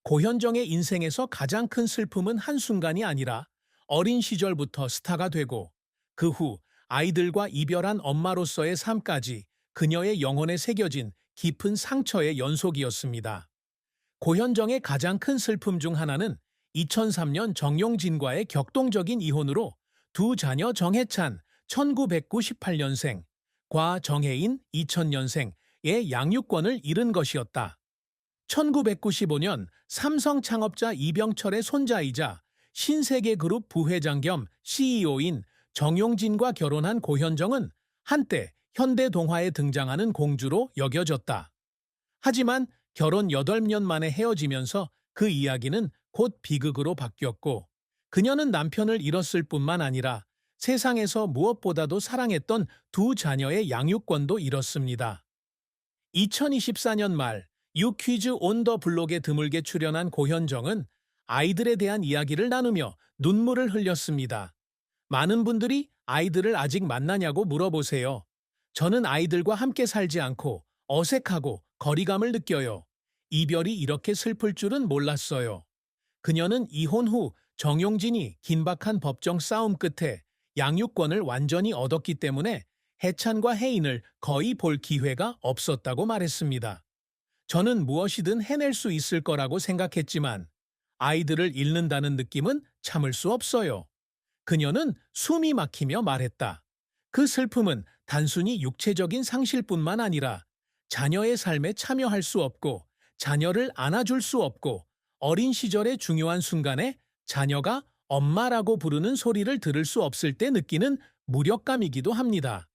고현정의 인생에서 가장 큰 슬픔은 한순간이 아니라 어린 시절부터 스타가 되고 그 후 아이들과 이별한 엄마로서의 삶까지 그녀의 영혼에 새겨진 깊은 상처의 연속이었습니다. 고현정의 가장 큰 슬픔 중 하나는 2003년 정용진과의 격동적인 이혼으로 두 자녀 정혜찬 1998년생, 과 정혜인 2000년생의 양육권을 잃은 것이었다. 1995년 삼성 창업자 이병철의 손자이자 신세계그룹 부회장 겸 CEO인 정용진과 결혼한 고현정은 한때 현대동화에 등장하는 공주로 여겨졌다. 하지만 결혼 8년 만에 헤어지면서 그 이야기는 곧 비극으로 바뀌었고 그녀는 남편을 잃었을 뿐만 아니라 세상에서 무엇보다도 사랑했던 두 자녀의 양육권도 잃었습니다. 2024년 말 유퀴즈 온 더 블록에 드물게 출연한 고현정은 아이들에 대한 이야기를 나누며 눈물을 흘렸습니다. 많은 분들이 아이들을 아직 만나냐고 물어보세요. 저는 아이들과 함께 살지 않고 어색하고 거리감을 느껴요. 이별이 이렇게 슬플 줄은 몰랐어요. 그녀는 이혼 후 정용진이 긴박한 법정 싸움 끝에 양육권을 완전히 얻었기 때문에 해찬과 혜인을 거의 볼 기회가 없었다고 말했습니다. 저는 무엇이든 해낼 수 있을 거라고 생각했지만 아이들을 잃는다는 느낌은 참을 수 없어요. 그녀는 숨이 막히며 말했다. 그 슬픔은 단순히 육체적인 상실뿐만 아니라 자녀의 삶에 참여할 수 없고 자녀를 안아줄 수 없고 어린 시절의 중요한 순간에 자녀가 엄마라고 부르는 소리를 들을 수 없을 때 느끼는 무력감이기도 합니다.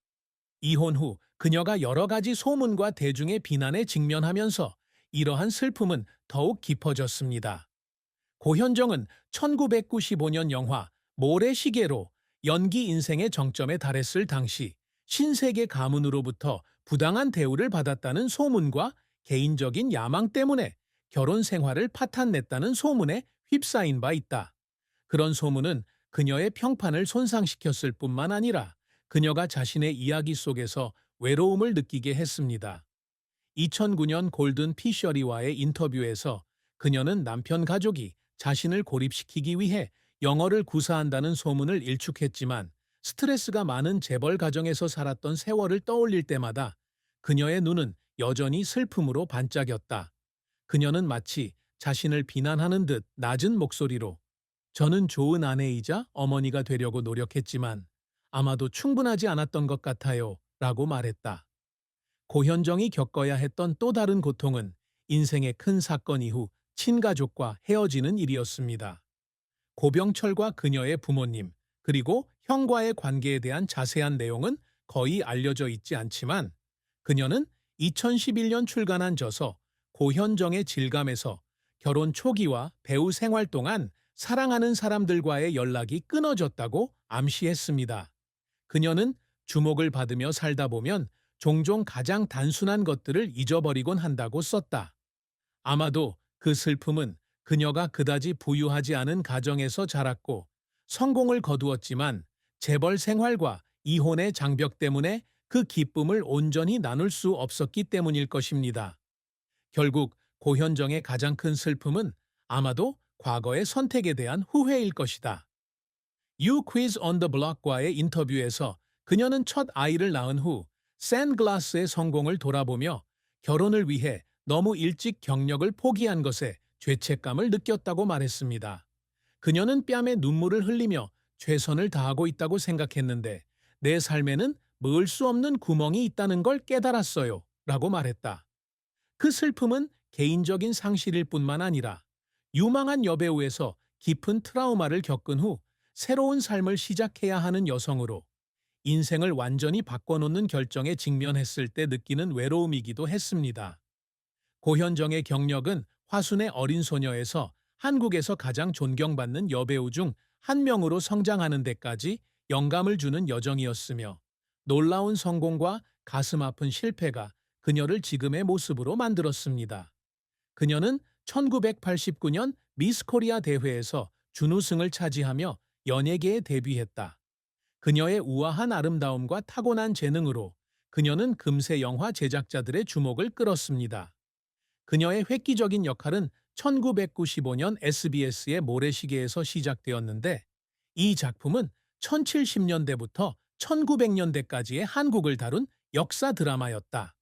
이혼 후 그녀가 여러 가지 소문과 대중의 비난에 직면하면서 이러한 슬픔은 더욱 깊어졌습니다. 고현정은 1995년 영화 모래시계로 연기 인생의 정점에 달했을 당시 신세계 가문으로부터 부당한 대우를 받았다는 소문과 개인적인 야망 때문에 결혼 생활을 파탄냈다는 소문에 휩싸인 바 있다. 그런 소문은 그녀의 평판을 손상시켰을 뿐만 아니라 그녀가 자신의 이야기 속에서 외로움을 느끼게 했습니다. 2009년 골든 피셔리와의 인터뷰에서 그녀는 남편 가족이 자신을 고립시키기 위해 영어를 구사한다는 소문을 일축했지만 스트레스가 많은 재벌 가정에서 살았던 세월을 떠올릴 때마다 그녀의 눈은 여전히 슬픔으로 반짝였다. 그녀는 마치 자신을 비난하는 듯 낮은 목소리로 저는 좋은 아내이자 어머니가 되려고 노력했지만 아마도 충분하지 않았던 것 같아요 라고 말했다. 고현정이 겪어야 했던 또 다른 고통은 인생의 큰 사건 이후 친가족과 헤어지는 일이었습니다. 고병철과 그녀의 부모님, 그리고 형과의 관계에 대한 자세한 내용은 거의 알려져 있지 않지만 그녀는 2011년 출간한 저서 고현정의 질감에서 결혼 초기와 배우 생활 동안 사랑하는 사람들과의 연락이 끊어졌다고 암시했습니다. 그녀는 주목을 받으며 살다 보면 종종 가장 단순한 것들을 잊어버리곤 한다고 썼다. 아마도 그 슬픔은 그녀가 그다지 부유하지 않은 가정에서 자랐고 성공을 거두었지만 재벌 생활과 이혼의 장벽 때문에 그 기쁨을 온전히 나눌 수 없었기 때문일 것입니다. 결국 고현정의 가장 큰 슬픔은 아마도 과거의 선택에 대한 후회일 것이다. You Quiz on the Block과의 인터뷰에서 그녀는 첫 아이를 낳은 후 샌글라스의 성공을 돌아보며 결혼을 위해 너무 일찍 경력을 포기한 것에 죄책감을 느꼈다고 말했습니다. 그녀는 뺨에 눈물을 흘리며 최선을 다하고 있다고 생각했는데 내 삶에는 머을 수 없는 구멍이 있다는 걸 깨달았어요 라고 말했다. 그 슬픔은 개인적인 상실일 뿐만 아니라 유망한 여배우에서 깊은 트라우마를 겪은 후 새로운 삶을 시작해야 하는 여성으로 인생을 완전히 바꿔놓는 결정에 직면했을 때 느끼는 외로움이기도 했습니다. 고현정의 경력은 화순의 어린 소녀에서 한국에서 가장 존경받는 여배우 중 한 명으로 성장하는 데까지 영감을 주는 여정이었으며 놀라운 성공과 가슴 아픈 실패가 그녀를 지금의 모습으로 만들었습니다. 그녀는 1989년 미스 코리아 대회에서 준우승을 차지하며 연예계에 데뷔했다. 그녀의 우아한 아름다움과 타고난 재능으로 그녀는 금세 영화 제작자들의 주목을 끌었습니다. 그녀의 획기적인 역할은 1995년 SBS의 모래시계에서 시작되었는데 이 작품은 1070년대부터 1900년대까지의 한국을 다룬 역사 드라마였다.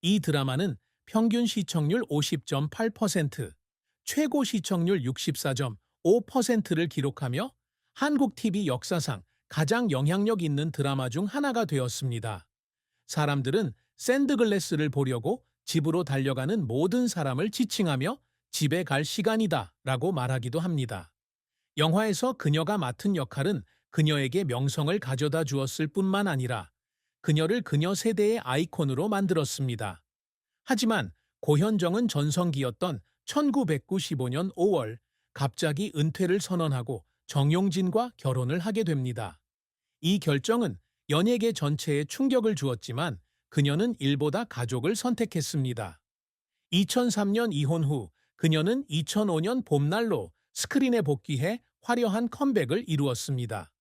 이 드라마는 평균 시청률 50.8%, 최고 시청률 64.5%를 기록하며 한국 TV 역사상 가장 영향력 있는 드라마 중 하나가 되었습니다. 사람들은 샌드글래스를 보려고 집으로 달려가는 모든 사람을 지칭하며 집에 갈 시간이다 라고 말하기도 합니다. 영화에서 그녀가 맡은 역할은 그녀에게 명성을 가져다 주었을 뿐만 아니라 그녀를 그녀 세대의 아이콘으로 만들었습니다. 하지만 고현정은 전성기였던 1995년 5월 갑자기 은퇴를 선언하고 정용진과 결혼을 하게 됩니다. 이 결정은 연예계 전체에 충격을 주었지만 그녀는 일보다 가족을 선택했습니다. 2003년 이혼 후 그녀는 2005년 봄날로 스크린에 복귀해 화려한 컴백을 이루었습니다.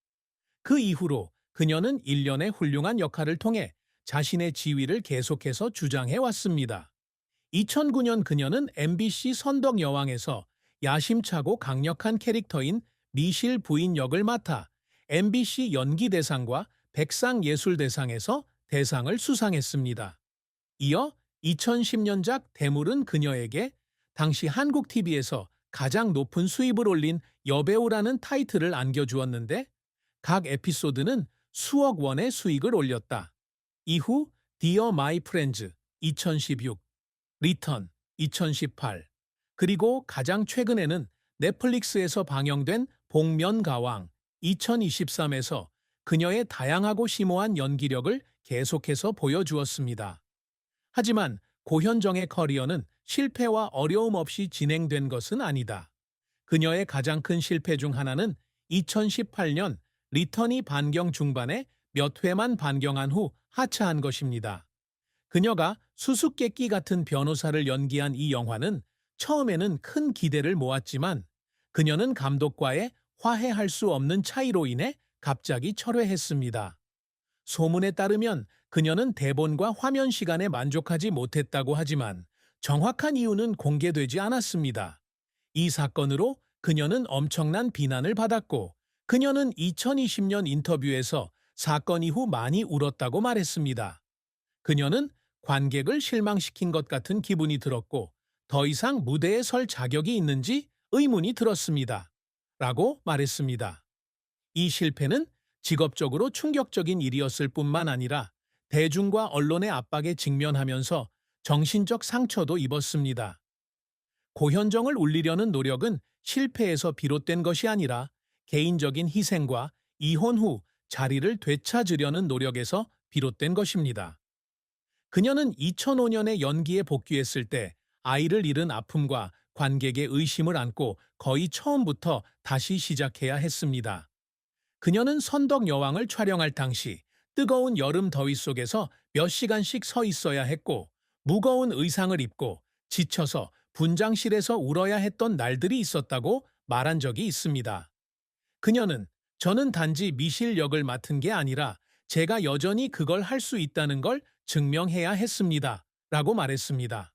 그 이후로 그녀는 일련의 훌륭한 역할을 통해 자신의 지위를 계속해서 주장해 왔습니다. 2009년 그녀는 MBC 선덕여왕에서 야심차고 강력한 캐릭터인 미실 부인 역을 맡아 MBC 연기대상과 백상예술대상에서 대상을 수상했습니다. 이어 2010년작 대물은 그녀에게 당시 한국 TV에서 가장 높은 수입을 올린 여배우라는 타이틀을 안겨주었는데 각 에피소드는 수억 원의 수익을 올렸다. 이후 Dear My Friends 2016, 리턴 2018, 그리고 가장 최근에는 넷플릭스에서 방영된 복면가왕 2023에서 그녀의 다양하고 심오한 연기력을 계속해서 보여주었습니다. 하지만 고현정의 커리어는 실패와 어려움 없이 진행된 것은 아니다. 그녀의 가장 큰 실패 중 하나는 2018년 리턴이 반경 중반에 몇 회만 반경한 후 하차한 것입니다. 그녀가 수수께끼 같은 변호사를 연기한 이 영화는 처음에는 큰 기대를 모았지만 그녀는 감독과의 화해할 수 없는 차이로 인해 갑자기 철회했습니다. 소문에 따르면 그녀는 대본과 화면 시간에 만족하지 못했다고 하지만 정확한 이유는 공개되지 않았습니다. 이 사건으로 그녀는 엄청난 비난을 받았고 그녀는 2020년 인터뷰에서 사건 이후 많이 울었다고 말했습니다. 그녀는 관객을 실망시킨 것 같은 기분이 들었고 더 이상 무대에 설 자격이 있는지 의문이 들었습니다. 라고 말했습니다. 이 실패는 직업적으로 충격적인 일이었을 뿐만 아니라 대중과 언론의 압박에 직면하면서 정신적 상처도 입었습니다. 고현정을 울리려는 노력은 실패에서 비롯된 것이 아니라 개인적인 희생과 이혼 후 자리를 되찾으려는 노력에서 비롯된 것입니다. 그녀는 2005년에 연기에 복귀했을 때 아이를 잃은 아픔과 관객의 의심을 안고 거의 처음부터 다시 시작해야 했습니다. 그녀는 선덕여왕을 촬영할 당시 뜨거운 여름 더위 속에서 몇 시간씩 서 있어야 했고 무거운 의상을 입고 지쳐서 분장실에서 울어야 했던 날들이 있었다고 말한 적이 있습니다. 그녀는 저는 단지 미실 역을 맡은 게 아니라 제가 여전히 그걸 할 수 있다는 걸 증명해야 했습니다. 라고 말했습니다.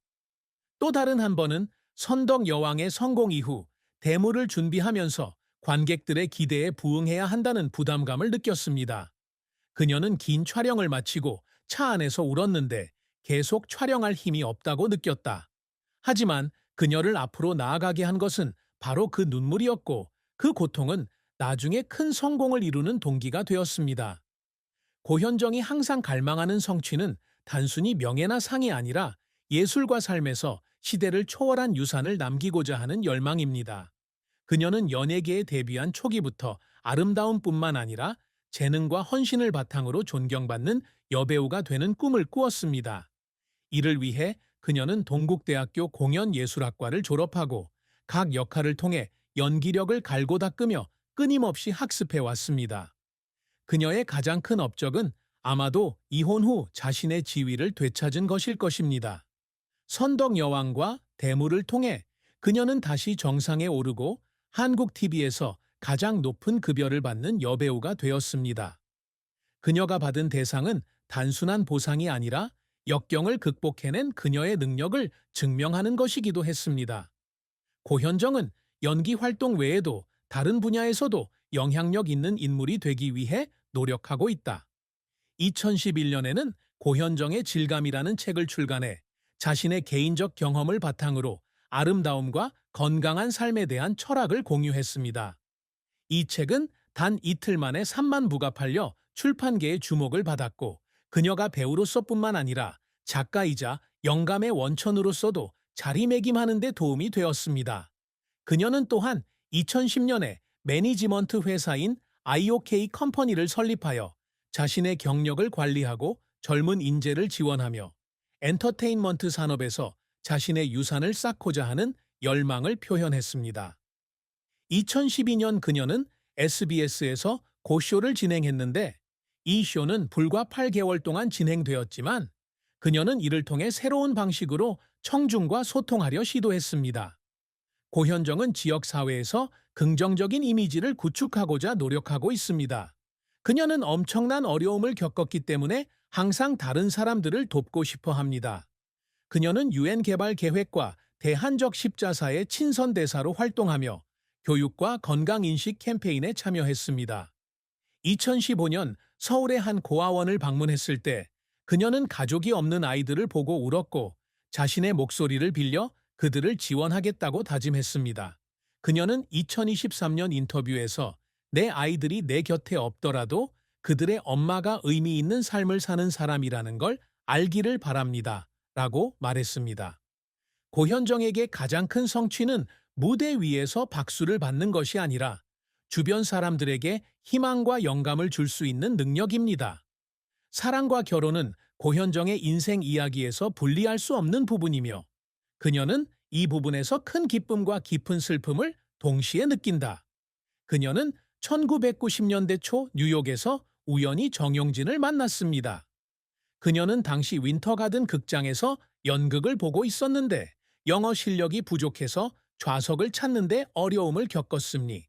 또 다른 한 번은 선덕여왕의 성공 이후 대물을 준비하면서 관객들의 기대에 부응해야 한다는 부담감을 느꼈습니다. 그녀는 긴 촬영을 마치고 차 안에서 울었는데 계속 촬영할 힘이 없다고 느꼈다. 하지만 그녀를 앞으로 나아가게 한 것은 바로 그 눈물이었고 그 고통은 나중에 큰 성공을 이루는 동기가 되었습니다. 고현정이 항상 갈망하는 성취는 단순히 명예나 상이 아니라 예술과 삶에서 시대를 초월한 유산을 남기고자 하는 열망입니다. 그녀는 연예계에 데뷔한 초기부터 아름다움뿐만 아니라 재능과 헌신을 바탕으로 존경받는 여배우가 되는 꿈을 꾸었습니다. 이를 위해 그녀는 동국대학교 공연예술학과를 졸업하고 각 역할을 통해 연기력을 갈고 닦으며 끊임없이 학습해 왔습니다. 그녀의 가장 큰 업적은 아마도 이혼 후 자신의 지위를 되찾은 것일 것입니다. 선덕여왕과 대물을 통해 그녀는 다시 정상에 오르고 한국 TV에서 가장 높은 급여를 받는 여배우가 되었습니다. 그녀가 받은 대상은 단순한 보상이 아니라 역경을 극복해낸 그녀의 능력을 증명하는 것이기도 했습니다. 고현정은 연기 활동 외에도 다른 분야에서도 영향력 있는 인물이 되기 위해 노력하고 있다. 2011년에는 고현정의 질감이라는 책을 출간해 자신의 개인적 경험을 바탕으로 아름다움과 건강한 삶에 대한 철학을 공유했습니다. 이 책은 단 이틀 만에 3만 부가 팔려 출판계의 주목을 받았고, 그녀가 배우로서뿐만 아니라 작가이자 영감의 원천으로서도 자리매김하는 데 도움이 되었습니다. 그녀는 또한 2010년에 매니지먼트 회사인 IOK 컴퍼니를 설립하여 자신의 경력을 관리하고 젊은 인재를 지원하며 엔터테인먼트 산업에서 자신의 유산을 쌓고자 하는 열망을 표현했습니다. 2012년 그녀는 SBS에서 고쇼를 진행했는데, 이 쇼는 불과 8개월 동안 진행되었지만 그녀는 이를 통해 새로운 방식으로 청중과 소통하려 시도했습니다. 고현정은 지역사회에서 긍정적인 이미지를 구축하고자 노력하고 있습니다. 그녀는 엄청난 어려움을 겪었기 때문에 항상 다른 사람들을 돕고 싶어 합니다. 그녀는 유엔 개발 계획과 대한적 십자사의 친선 대사로 활동하며 교육과 건강인식 캠페인에 참여했습니다. 2015년 서울의 한 고아원을 방문했을 때 그녀는 가족이 없는 아이들을 보고 울었고, 자신의 목소리를 빌려 그들을 지원하겠다고 다짐했습니다. 그녀는 2023년 인터뷰에서 내 아이들이 내 곁에 없더라도 그들의 엄마가 의미 있는 삶을 사는 사람이라는 걸 알기를 바랍니다. 라고 말했습니다. 고현정에게 가장 큰 성취는 무대 위에서 박수를 받는 것이 아니라 주변 사람들에게 희망과 영감을 줄 수 있는 능력입니다. 사랑과 결혼은 고현정의 인생 이야기에서 분리할 수 없는 부분이며, 그녀는 이 부분에서 큰 기쁨과 깊은 슬픔을 동시에 느낀다. 그녀는 1990년대 초 뉴욕에서 우연히 정용진을 만났습니다. 그녀는 당시 윈터가든 극장에서 연극을 보고 있었는데 영어 실력이 부족해서 좌석을 찾는데 어려움을 겪었으니